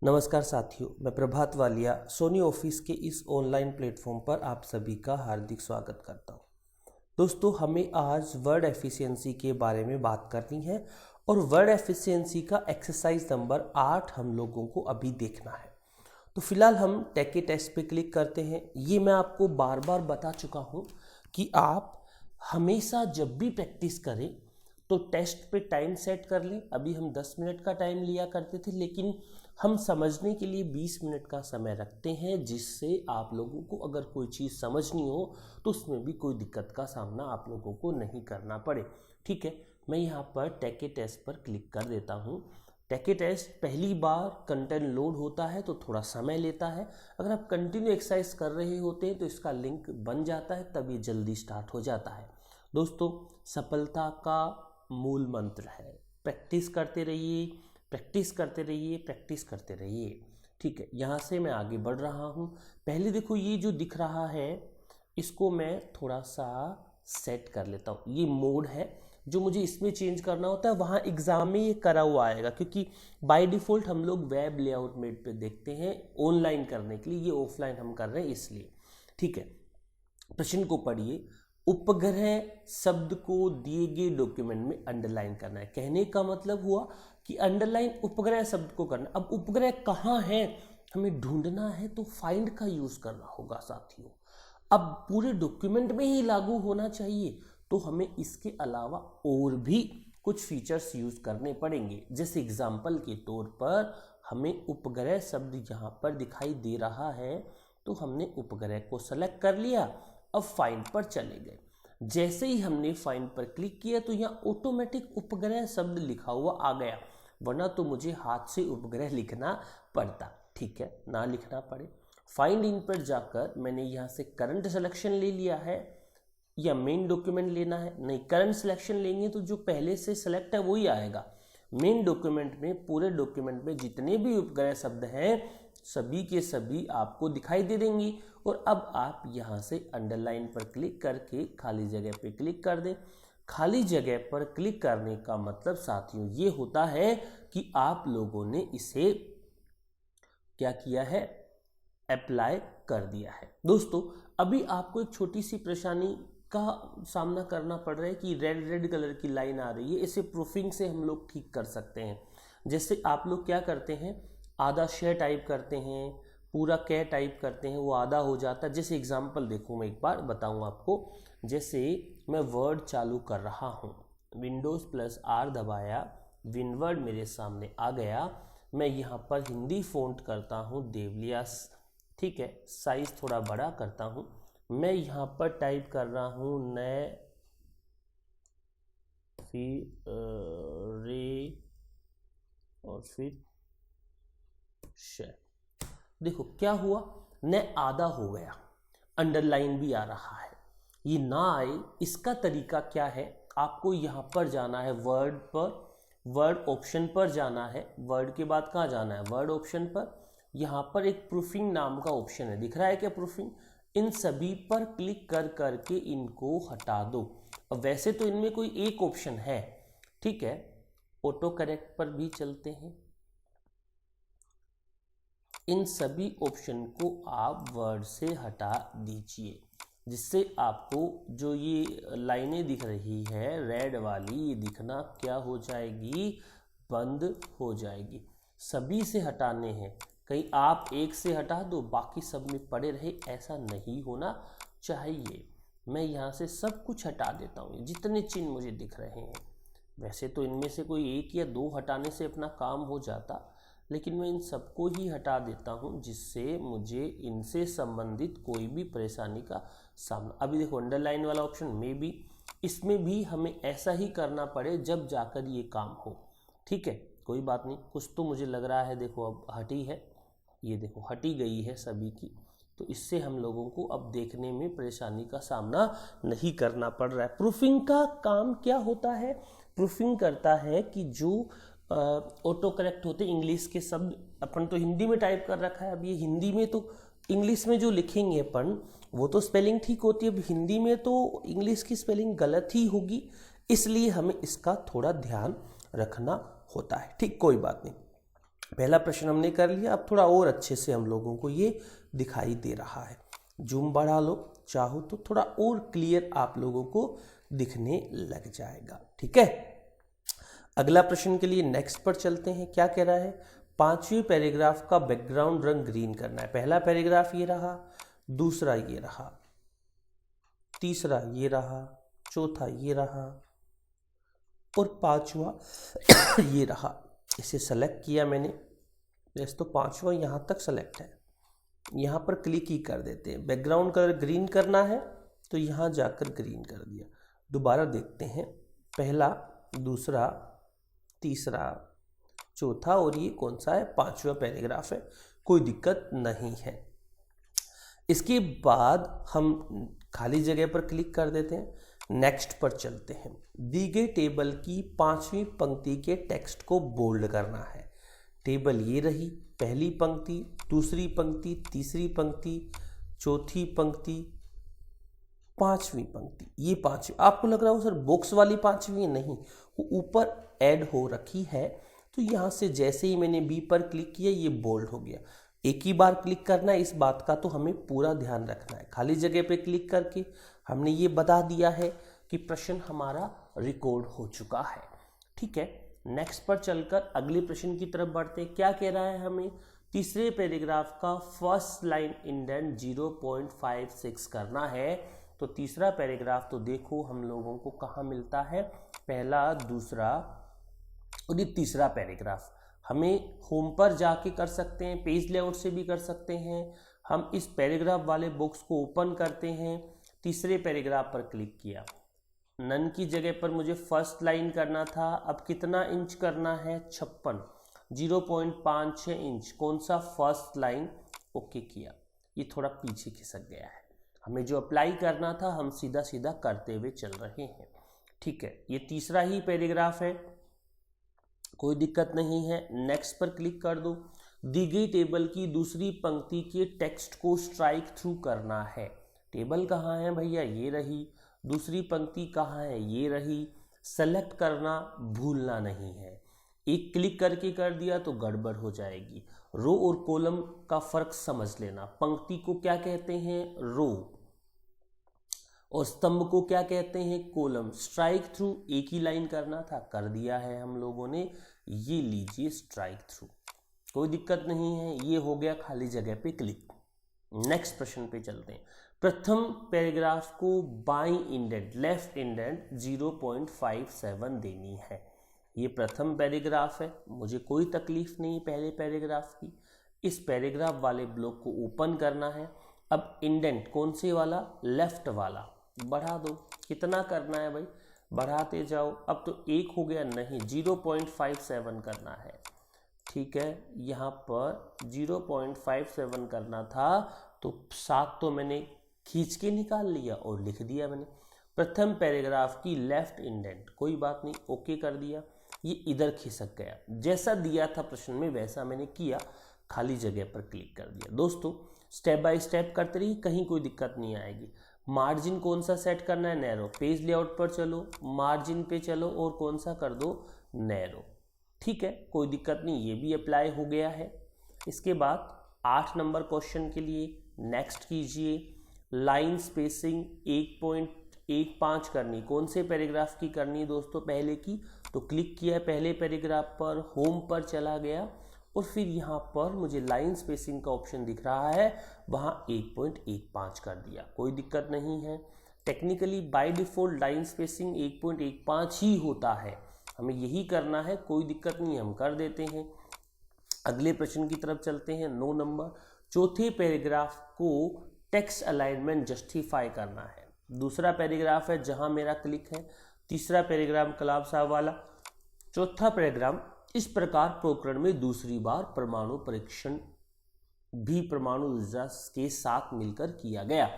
नमस्कार साथियों, मैं प्रभात वालिया सोनी ऑफिस के इस ऑनलाइन प्लेटफॉर्म पर आप सभी का हार्दिक स्वागत करता हूं। दोस्तों, हमें आज वर्ड एफिशिएंसी के बारे में बात करनी है और वर्ड एफिशिएंसी का एक्सरसाइज नंबर 8 हम लोगों को अभी देखना है। तो फिलहाल हम टेक टेस्ट पे क्लिक करते हैं। ये मैं आपको बार बार बता चुका हूँ कि आप हमेशा जब भी प्रैक्टिस करें तो टेस्ट पे टाइम सेट कर लें। अभी हम 10 मिनट का टाइम लिया करते थे, लेकिन हम समझने के लिए 20 मिनट का समय रखते हैं, जिससे आप लोगों को अगर कोई चीज़ समझनी हो तो उसमें भी कोई दिक्कत का सामना आप लोगों को नहीं करना पड़े। ठीक है, मैं यहाँ पर टेक टेस्ट पर क्लिक कर देता हूँ। टेक टेस्ट पहली बार कंटेंट लोड होता है तो थोड़ा समय लेता है। अगर आप कंटिन्यू एक्सरसाइज कर रहे होते हैं तो इसका लिंक बन जाता है, तब ये जल्दी स्टार्ट हो जाता है। दोस्तों, सफलता का मूल मंत्र है प्रैक्टिस करते रहिए, प्रैक्टिस करते रहिए, प्रैक्टिस करते रहिए। ठीक है, यहाँ से मैं आगे बढ़ रहा हूँ। पहले देखो, ये जो दिख रहा है इसको मैं थोड़ा सा सेट कर लेता हूँ। ये मोड है जो मुझे इसमें चेंज करना होता है, वहाँ एग्जाम में ये करा हुआ आएगा, क्योंकि बाय डिफ़ॉल्ट हम लोग वेब लेआउट मेड पे देखते हैं। ऑनलाइन करने के लिए ये ऑफलाइन हम कर रहे हैं इसलिए। ठीक है, प्रश्न को पढ़िए। उपग्रह शब्द को दिए गए डॉक्यूमेंट में अंडरलाइन करना है। कहने का मतलब हुआ कि अंडरलाइन उपग्रह शब्द को करना। अब उपग्रह कहाँ है हमें ढूंढना है, तो फाइंड का यूज करना होगा साथियों। अब पूरे डॉक्यूमेंट में ही लागू होना चाहिए, तो हमें इसके अलावा और भी कुछ फीचर्स यूज करने पड़ेंगे। जैसे एग्जाम्पल के तौर पर हमें उपग्रह शब्द यहाँ पर दिखाई दे रहा है, तो हमने उपग्रह को सेलेक्ट कर लिया। अब फाइंड पर चले गए। जैसे ही हमने फाइंड पर क्लिक किया तो यहाँ ऑटोमेटिक उपग्रह शब्द लिखा हुआ आ गया, वरना तो मुझे हाथ से उपग्रह लिखना पड़ता। ठीक है, ना लिखना पड़े। फाइंड इन पर जाकर मैंने यहाँ से करंट सिलेक्शन ले लिया है, या मेन डॉक्यूमेंट लेना है, नहीं करंट सिलेक्शन लेंगे तो जो पहले से सेलेक्ट है वही आएगा। मेन डॉक्यूमेंट में, पूरे डॉक्यूमेंट में जितने भी उपग्रह शब्द हैं सभी के सभी आपको दिखाई दे देंगी। और अब आप यहाँ से अंडरलाइन पर क्लिक करके खाली जगह पे क्लिक कर दें। खाली जगह पर क्लिक करने का मतलब साथियों ये होता है कि आप लोगों ने इसे क्या किया है, अप्लाई कर दिया है। दोस्तों, अभी आपको एक छोटी सी परेशानी का सामना करना पड़ रहा है कि रेड रेड कलर की लाइन आ रही है। इसे प्रूफिंग से हम लोग ठीक कर सकते हैं। जैसे आप लोग क्या करते हैं, आधा शेयर टाइप करते हैं, पूरा क्या टाइप करते हैं, वो आधा हो जाता है। जैसे एग्जांपल देखो, मैं एक बार बताऊं आपको। जैसे मैं वर्ड चालू कर रहा हूं, Windows+R दबाया, विनवर्ड मेरे सामने आ गया। मैं यहाँ पर हिंदी फ़ॉन्ट करता हूँ देवलियास। ठीक है, साइज थोड़ा बड़ा करता हूँ। मैं यहाँ पर टाइप कर रहा हूँ नए फिर रे और फिर शेयर। देखो क्या हुआ, न आधा हो गया, अंडरलाइन भी आ रहा है। ये ना आए इसका तरीका क्या है, आपको यहाँ पर जाना है वर्ड पर, वर्ड ऑप्शन पर जाना है। वर्ड के बाद कहाँ जाना है, वर्ड ऑप्शन पर। यहाँ पर एक प्रूफिंग नाम का ऑप्शन है, दिख रहा है क्या प्रूफिंग। इन सभी पर क्लिक कर करके इनको हटा दो। अब वैसे तो इनमें कोई एक ऑप्शन है, ठीक है, ऑटो करेक्ट पर भी चलते हैं। इन सभी ऑप्शन को आप वर्ड से हटा दीजिए, जिससे आपको जो ये लाइनें दिख रही है रेड वाली, ये दिखना क्या हो जाएगी, बंद हो जाएगी। सभी से हटाने हैं, कहीं आप एक से हटा दो बाकी सब में पड़े रहे, ऐसा नहीं होना चाहिए। मैं यहाँ से सब कुछ हटा देता हूँ, जितने चिन्ह मुझे दिख रहे हैं। वैसे तो इनमें से कोई एक या दो हटाने से अपना काम हो जाता, लेकिन मैं इन सबको ही हटा देता हूं, जिससे मुझे इनसे संबंधित कोई भी परेशानी का सामना। अभी देखो अंडरलाइन वाला ऑप्शन में भी, इसमें भी हमें ऐसा ही करना पड़े जब जाकर ये काम हो। ठीक है, कोई बात नहीं, कुछ तो मुझे लग रहा है। देखो अब हटी है, ये देखो हटी गई है सभी की, तो इससे हम लोगों को अब देखने में परेशानी का सामना नहीं करना पड़ रहा है। प्रूफिंग का काम क्या होता है, प्रूफिंग करता है कि जो ऑटो करेक्ट होते इंग्लिश के शब्द, अपन तो हिंदी में टाइप कर रखा है, अब ये हिंदी में तो इंग्लिश में जो लिखेंगे अपन वो तो स्पेलिंग ठीक होती है, अब हिंदी में तो इंग्लिश की स्पेलिंग गलत ही होगी, इसलिए हमें इसका थोड़ा ध्यान रखना होता है। ठीक, कोई बात नहीं। पहला प्रश्न हमने कर लिया। अब थोड़ा और अच्छे से हम लोगों को ये दिखाई दे रहा है। जूम बढ़ा लो चाहो तो थोड़ा और क्लियर आप लोगों को दिखने लग जाएगा। ठीक है, अगला प्रश्न के लिए नेक्स्ट पर चलते हैं। क्या कह रहा है, 5वें पैराग्राफ का बैकग्राउंड रंग ग्रीन करना है। पहला पैराग्राफ ये रहा, दूसरा ये रहा, तीसरा ये रहा, चौथा ये रहा और पांचवा ये रहा। इसे सेलेक्ट किया मैंने, वैसे तो पांचवा यहाँ तक सेलेक्ट है, यहाँ पर क्लिक ही कर देते हैं। बैकग्राउंड कलर ग्रीन करना है तो यहाँ जाकर ग्रीन कर दिया। दोबारा देखते हैं, पहला, दूसरा, तीसरा, चौथा और ये कौन सा है, 5वां पैराग्राफ है, कोई दिक्कत नहीं है। इसके बाद हम खाली जगह पर क्लिक कर देते हैं, नेक्स्ट पर चलते हैं। दी गई टेबल की 5वीं पंक्ति के टेक्स्ट को बोल्ड करना है। टेबल ये रही, पहली पंक्ति, दूसरी पंक्ति, तीसरी पंक्ति, चौथी पंक्ति, 5वीं पंक्ति। ये 5वीं, आपको लग रहा हो सर बॉक्स वाली 5वीं, नहीं, वो ऊपर ऐड हो रखी है। तो यहाँ से जैसे ही मैंने बी पर क्लिक किया ये बोल्ड हो गया। एक ही बार क्लिक करना है, इस बात का तो हमें पूरा ध्यान रखना है। खाली जगह पे क्लिक करके हमने ये बता दिया है कि प्रश्न हमारा रिकॉर्ड हो चुका है। ठीक है, नेक्स्ट पर चलकर अगले प्रश्न की तरफ बढ़ते हैं। क्या कह रहा है हमें, तीसरे पैराग्राफ का फर्स्ट लाइन इंडेंट 0.56 करना है। तो तीसरा पैराग्राफ तो देखो हम लोगों को कहाँ मिलता है, पहला, दूसरा और ये तीसरा पैराग्राफ। हमें होम पर जाके कर सकते हैं, पेज लेआउट से भी कर सकते हैं। हम इस पैराग्राफ वाले बॉक्स को ओपन करते हैं, तीसरे पैराग्राफ पर क्लिक किया, नन की जगह पर मुझे फर्स्ट लाइन करना था। अब कितना इंच करना है, 56, 0.56 इंच, कौन सा, फर्स्ट लाइन। ओके किया, ये थोड़ा पीछे खिसक गया है। हमें जो अप्लाई करना था हम सीधा सीधा करते हुए चल रहे हैं। ठीक है, ये तीसरा ही पैराग्राफ है, कोई दिक्कत नहीं है। नेक्स्ट पर क्लिक कर दो। दी गई टेबल की दूसरी पंक्ति के टेक्स्ट को स्ट्राइक थ्रू करना है। टेबल कहाँ है भैया, ये रही। दूसरी पंक्ति कहाँ है, ये रही। सेलेक्ट करना भूलना नहीं है। एक क्लिक करके कर दिया तो गड़बड़ हो जाएगी। रो और कॉलम का फर्क समझ लेना। पंक्ति को क्या कहते हैं, रो, और स्तंभ को क्या कहते हैं, कॉलम। स्ट्राइक थ्रू एक ही लाइन करना था, कर दिया है हम लोगों ने। ये लीजिए स्ट्राइक थ्रू, कोई दिक्कत नहीं है। ये हो गया खाली जगह पे क्लिक। नेक्स्ट प्रश्न पे चलते हैं। प्रथम पैराग्राफ को बाई इंडेंट, लेफ्ट इंडेंट 0.57 देनी है। ये प्रथम पैराग्राफ है, मुझे कोई तकलीफ नहीं पहले पैराग्राफ की। इस पैराग्राफ वाले ब्लॉक को ओपन करना है। अब इंडेंट कौन से वाला, लेफ्ट वाला, बढ़ा दो। कितना करना है भाई, बढ़ाते जाओ। अब तो एक हो गया, नहीं, 0.57 करना है। ठीक है, यहाँ पर 0.57 करना था तो 7 तो मैंने खींच के निकाल लिया और लिख दिया मैंने। प्रथम पैराग्राफ की लेफ्ट इंडेंट, कोई बात नहीं, ओके कर दिया। ये इधर खिसक गया, जैसा दिया था प्रश्न में वैसा मैंने किया, खाली जगह पर क्लिक कर दिया। दोस्तों स्टेप बाय स्टेप करते रहिए, कहीं कोई दिक्कत नहीं आएगी। मार्जिन कौन सा सेट करना है, नैरो। पेज लेआउट पर चलो, मार्जिन पे चलो और कौन सा कर दो, नैरो। ठीक है, कोई दिक्कत नहीं, ये भी अप्लाई हो गया है। इसके बाद 8 नंबर क्वेश्चन के लिए नेक्स्ट कीजिए। लाइन स्पेसिंग 1.15 करनी, कौन से पैराग्राफ की करनी है दोस्तों, पहले की। तो क्लिक किया पहले पैराग्राफ पर, होम पर चला गया और फिर यहाँ पर मुझे लाइन स्पेसिंग का ऑप्शन दिख रहा है, वहाँ 1.15 कर दिया, कोई दिक्कत नहीं है। Technically by default line spacing 1.15 ही होता है, हमें यही करना है, कोई दिक्कत नहीं, हम कर देते हैं। अगले प्रश्न की तरफ चलते हैं। 9 नंबर, चौथे पैराग्राफ को टेक्स्ट अलाइनमेंट जस्टिफाई करना है। दूसरा पैराग्राफ है जहां मेरा क्लिक है, तीसरा पैराग्राफ कलाब साहब वाला, चौथा पैराग्राफ इस प्रकार प्रकरण में दूसरी बार परमाणु परीक्षण भी परमाणु ऊर्जा के साथ मिलकर किया गया।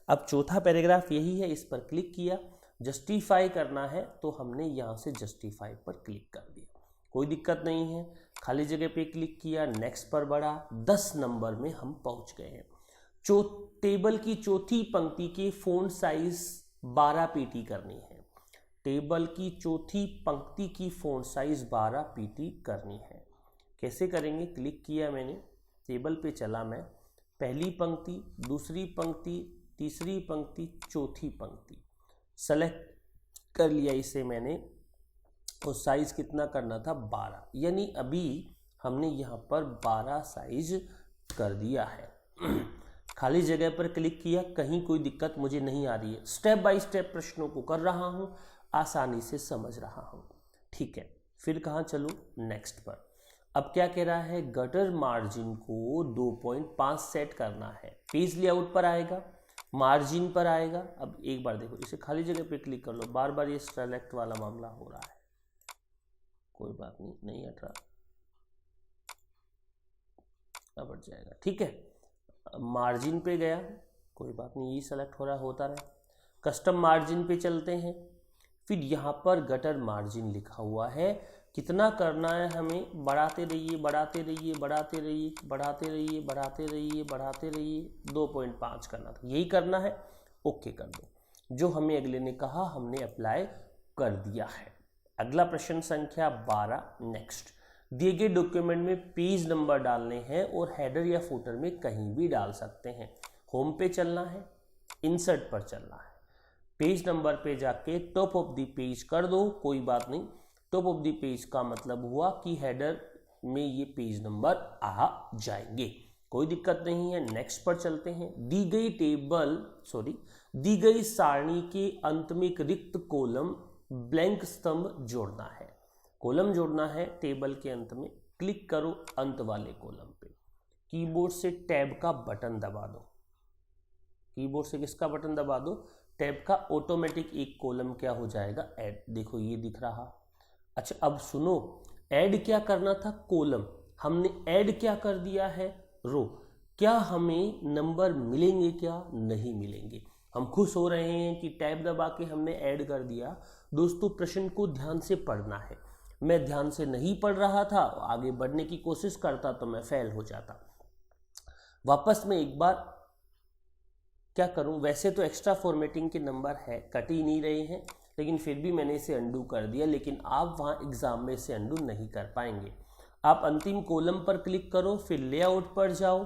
अब चौथा पैराग्राफ यही है, इस पर क्लिक किया, जस्टिफाई करना है तो हमने यहाँ से जस्टिफाई पर क्लिक कर दिया, कोई दिक्कत नहीं है। खाली जगह पे क्लिक किया, नेक्स्ट पर बढ़ा, 10 नंबर में हम पहुंच गए हैं। टेबल की चौथी पंक्ति के फ़ॉन्ट साइज 12 पीटी करनी है। टेबल की चौथी पंक्ति की फ़ॉन्ट साइज 12 पीटी करनी है। कैसे करेंगे, क्लिक किया मैंने, टेबल पे चला मैं, पहली पंक्ति, दूसरी पंक्ति, तीसरी पंक्ति, चौथी पंक्ति, सेलेक्ट कर लिया इसे मैंने, और साइज कितना करना था 12, यानी अभी हमने यहाँ पर 12 साइज कर दिया है। खाली जगह पर क्लिक किया, कहीं कोई दिक्कत मुझे नहीं आ रही है, स्टेप बाय स्टेप प्रश्नों को कर रहा हूँ, आसानी से समझ रहा हूँ। ठीक है, फिर कहाँ चलो, नेक्स्ट पर। अब क्या कह रहा है, गटर मार्जिन को 2.5 सेट करना है। पेज लेआउट पर आएगा, मार्जिन पर आएगा। अब एक बार देखो, इसे खाली जगह पे क्लिक कर लो, बार बार ये सेलेक्ट वाला मामला हो रहा है, कोई बात नहीं, नहीं हट रहा, अब हट जाएगा। ठीक है, मार्जिन पे गया, कोई बात नहीं, ये सेलेक्ट हो रहा, होता रहे। कस्टम मार्जिन पे चलते हैं, फिर यहाँ पर गटर मार्जिन लिखा हुआ है, कितना करना है हमें, बढ़ाते रहिए, बढ़ाते रहिए, बढ़ाते रहिए, बढ़ाते रहिए, बढ़ाते रहिए, बढ़ाते रहिए, 2.5 करना था, यही करना है, ओके कर दो। जो हमें अगले ने कहा हमने अप्लाई कर दिया है। अगला प्रश्न संख्या 12, नेक्स्ट। दिए गए डॉक्यूमेंट में पेज नंबर डालने हैं और हेडर या फुटर में कहीं भी डाल सकते हैं। होम पे चलना है, इंसर्ट पर चलना है, पेज नंबर पे जाके टॉप ऑफ द पेज कर दो, कोई बात नहीं। टॉप ऑफ द पेज का मतलब हुआ कि हेडर में ये पेज नंबर आ जाएंगे, कोई दिक्कत नहीं है। नेक्स्ट पर चलते हैं। दी गई सारणी के अंत में एक रिक्त कॉलम ब्लैंक स्तंभ जोड़ना है। कॉलम जोड़ना है टेबल के अंत में, क्लिक करो अंत वाले कॉलम पे, कीबोर्ड से टैब का बटन दबा दो, कीबोर्ड से किसका बटन दबा दो, टैब का। ऑटोमेटिक एक कॉलम क्या हो जाएगा, ऐड, देखो ये दिख रहा। अच्छा अब सुनो, ऐड क्या करना था, कॉलम, हमने ऐड क्या कर दिया है, रो। क्या हमें नंबर मिलेंगे, क्या नहीं मिलेंगे। हम खुश हो रहे हैं कि टैब दबा के हमने ऐड कर दिया। दोस्तों प्रश्न को ध्यान से पढ़ना है, मैं ध्यान से नहीं पढ़ रहा था, आगे बढ़ने की कोशिश करता तो मैं फेल हो जाता। वापस में एक बार क्या करूं, वैसे तो एक्स्ट्रा फॉर्मेटिंग के नंबर है, कट ही नहीं रहे हैं, लेकिन फिर भी मैंने इसे अंडू कर दिया। लेकिन आप वहां एग्जाम में इसे अंडू नहीं कर पाएंगे। आप अंतिम कॉलम पर क्लिक करो, फिर लेआउट पर जाओ,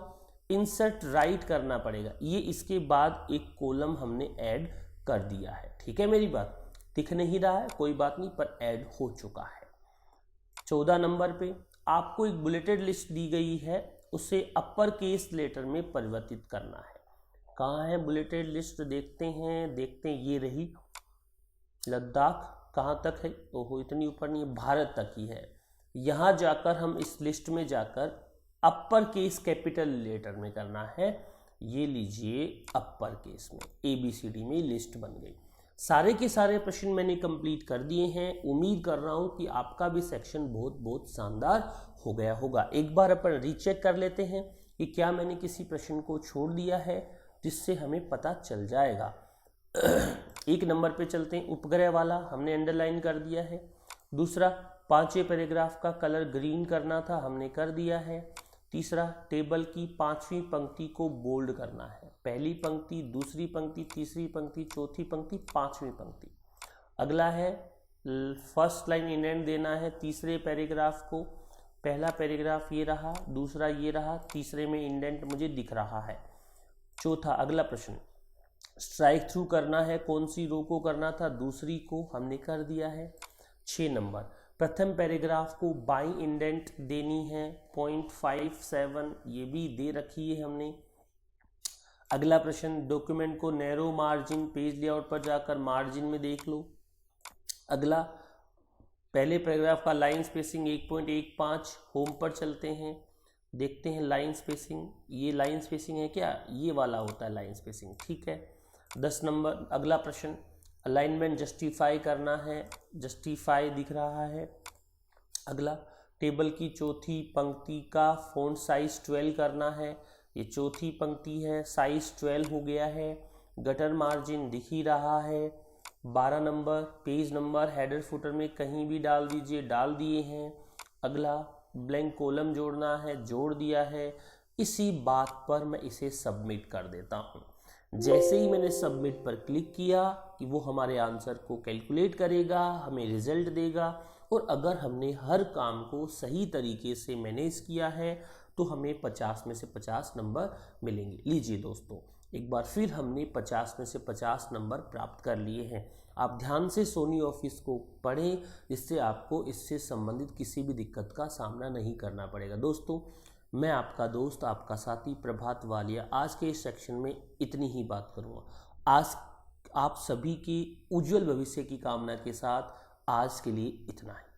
इंसर्ट राइट करना पड़ेगा, ये इसके बाद एक कॉलम हमने ऐड कर दिया है। ठीक है, मेरी बात दिख नहीं रहा है, कोई बात नहीं, पर ऐड हो चुका है। 14 नंबर पे आपको एक बुलेटेड लिस्ट दी गई है, उसे अपर केस लेटर में परिवर्तित करना है। कहाँ है बुलेटेड लिस्ट, देखते हैं, ये रही। लद्दाख कहाँ तक है, ओहो इतनी ऊपर नहीं है, भारत तक ही है। यहाँ जाकर हम इस लिस्ट में जाकर अपर केस कैपिटल लेटर में करना है। ये लीजिए अपर केस में, ABCD में लिस्ट बन गई। सारे के सारे प्रश्न मैंने कंप्लीट कर दिए हैं। उम्मीद कर रहा हूँ कि आपका भी सेक्शन बहुत बहुत शानदार हो गया होगा। एक बार अपन रीचेक कर लेते हैं कि क्या मैंने किसी प्रश्न को छोड़ दिया है, जिससे हमें पता चल जाएगा। 1 नंबर पे चलते हैं, उपग्रह वाला हमने अंडरलाइन कर दिया है। दूसरा, 5वें पैराग्राफ का कलर ग्रीन करना था, हमने कर दिया है। तीसरा, टेबल की 5वीं पंक्ति को बोल्ड करना है, पहली पंक्ति, दूसरी पंक्ति, तीसरी पंक्ति, चौथी पंक्ति, 5वीं पंक्ति। अगला है फर्स्ट लाइन इंडेंट देना है तीसरे पैराग्राफ को। पहला पैराग्राफ ये रहा, दूसरा ये रहा, तीसरे में इंडेंट मुझे दिख रहा है। चौथा, अगला प्रश्न, स्ट्राइक थ्रू करना है, कौन सी रो को करना था, दूसरी को, हमने कर दिया है। 6 नंबर, प्रथम पैराग्राफ को बाई इंडेंट देनी है, 0.57 ये भी दे रखी है हमने। अगला प्रश्न, डॉक्यूमेंट को नैरो मार्जिन, पेज लेआउट पर जाकर मार्जिन में देख लो। अगला, पहले पैराग्राफ का लाइन स्पेसिंग 1.15, होम पर चलते हैं, देखते हैं लाइन स्पेसिंग, ये लाइन स्पेसिंग है क्या, ये वाला होता है लाइन स्पेसिंग, ठीक है। 10 नंबर, अगला प्रश्न, अलाइनमेंट जस्टिफाई करना है, जस्टिफाई दिख रहा है। अगला, टेबल की चौथी पंक्ति का फ़ॉन्ट साइज 12 करना है, ये चौथी पंक्ति है, साइज 12 हो गया है। गटर मार्जिन दिख ही रहा है। 12 number, page number header footer में कहीं भी डाल दीजिए, डाल दिए हैं। अगला, ब्लैंक कॉलम जोड़ना है, जोड़ दिया है। इसी बात पर मैं इसे सबमिट कर देता हूँ। जैसे ही मैंने सबमिट पर क्लिक किया कि वो हमारे आंसर को कैलकुलेट करेगा, हमें रिजल्ट देगा और अगर हमने हर काम को सही तरीके से मैनेज किया है तो हमें 50 में से 50 नंबर मिलेंगे। लीजिए दोस्तों, एक बार फिर हमने 50 में से 50 नंबर प्राप्त कर लिए हैं। आप ध्यान से सोनी ऑफिस को पढ़ें, जिससे आपको इससे संबंधित किसी भी दिक्कत का सामना नहीं करना पड़ेगा। दोस्तों, मैं आपका दोस्त, आपका साथी प्रभात वालिया आज के इस सेक्शन में इतनी ही बात करूँगा। आज आप सभी की उज्जवल भविष्य की कामना के साथ आज के लिए इतना है।